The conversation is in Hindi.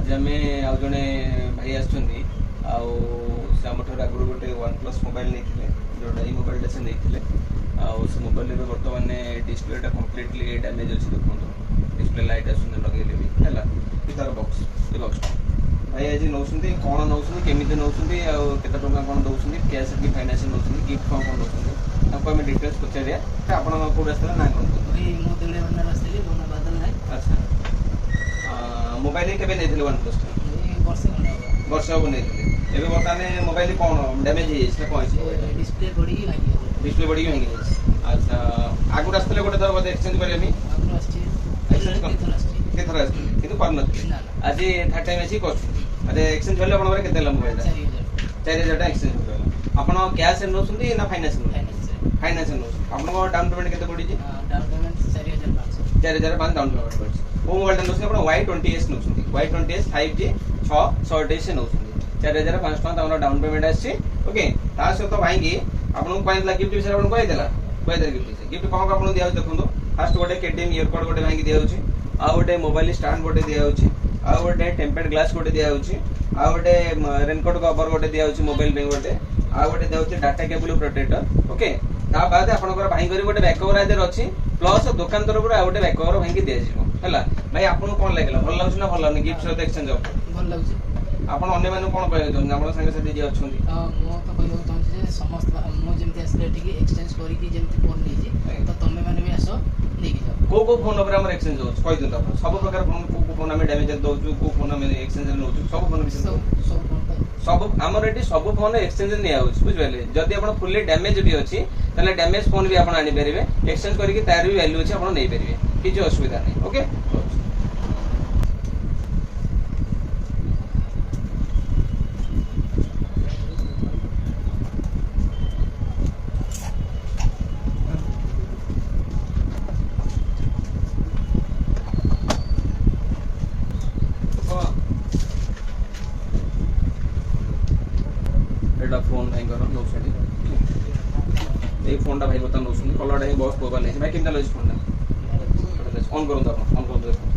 आज आम आउ जड़े भाई आसुँच आगुरी गोटे वन प्लस मोबाइल नहीं जोटा ये मोबाइल से नहीं से मोबाइल बर्तमान डिस्प्लेटा कम्प्लीटली डैमेज अच्छी देखो डिस्प्ले लाइट आस लगे भी है तार बक्स ये बक्स भाई आज नौ कौन नौ केमी नौ केत कौन दौरान कैश कि फाइनान्स नौ गिफ्ट कौन कौन दौरान आम डिटेल्स पचारिया आप कौट आसते ना कौन अच्छा मोबाइल के वन प्लस वर्ष हम नहीं बर्तमान मोबाइल कौन डैमेज डिस्प्ले बढ़ी भांगी अच्छा आगुरी आसते गोटे थर बोधे एक्सचेंज करनी थर आज थर्ड टाइम आसी कर एक्सचेंज कले आप के मोबाइल 4000 एक्सचेंज आप कैश नौ ना फाइनान्स फाइनान्स नौ आप डाउन पेमेंट के पड़ी 4005 डाउन पेमेंट पड़ी वो मोबाइल नौ Y20s नौ Y20s 5G 6 डेज से नौ 4005 टका डाउन पेमेंट आसी ओके ता सहित भाई आपको गिफ्ट विषय आपको कहीदेला गिफ्ट कौन आपको दिया देखो फास्ट गोटे केटीएम इयरकड गोटे भाई दिखाई आ गोटे मोबाइल स्टांड गोटे दिखाई आ गोटे टेम्पर्ड ग्लास गोटे दिखाई आ गोटे रेनकोट कवर गोटे दिखाई मोबाइल में गोटे आ गोटे दिखाई डाटा केबल प्रोटेक्टर ओके ता बाद आपनकर भाई गोटे बैक कवर आदर अच्छी प्लस दुकान तरफ आ गोटे बैक कवर भाई दिया भाई आपको कौन लगे भल लगे ना भल लगुनि गिफ्ट सहित एक्सचेंज भल लगे आपण अन्य माने कोन कहै जोन आपण संगे साथी जे अछंती मो तो कहै चाहूँ जे समस्त मो जेमति आसले टिके एक्सचेंज करी कि जेमति फोन नै जे तो तमे माने भी आसो नेकी जाओ को फोन ऊपर हमर एक्सचेंज हो कहि दिन त सब प्रकार फोन को फोन हम डैमेज दउछु को फोन हम एक्सचेंज नो सब फोन विषय सब हमर एटी सब फोन एक्सचेंज नै आउछ बुझ बेले जदी आपण फुल्ली डैमेज भी अछि तले डैमेज फोन भी आपण आनी परिबे एक्सचेंज करी कि तार भी वैल्यू अछि आपण नै परिबे किछ असुविधा नै ओके फोन भाई नौ फोन भाई बता नौ कलर बहुत मोबाइल भाई केमता लगे फोन ऑन करूँ ऑन कर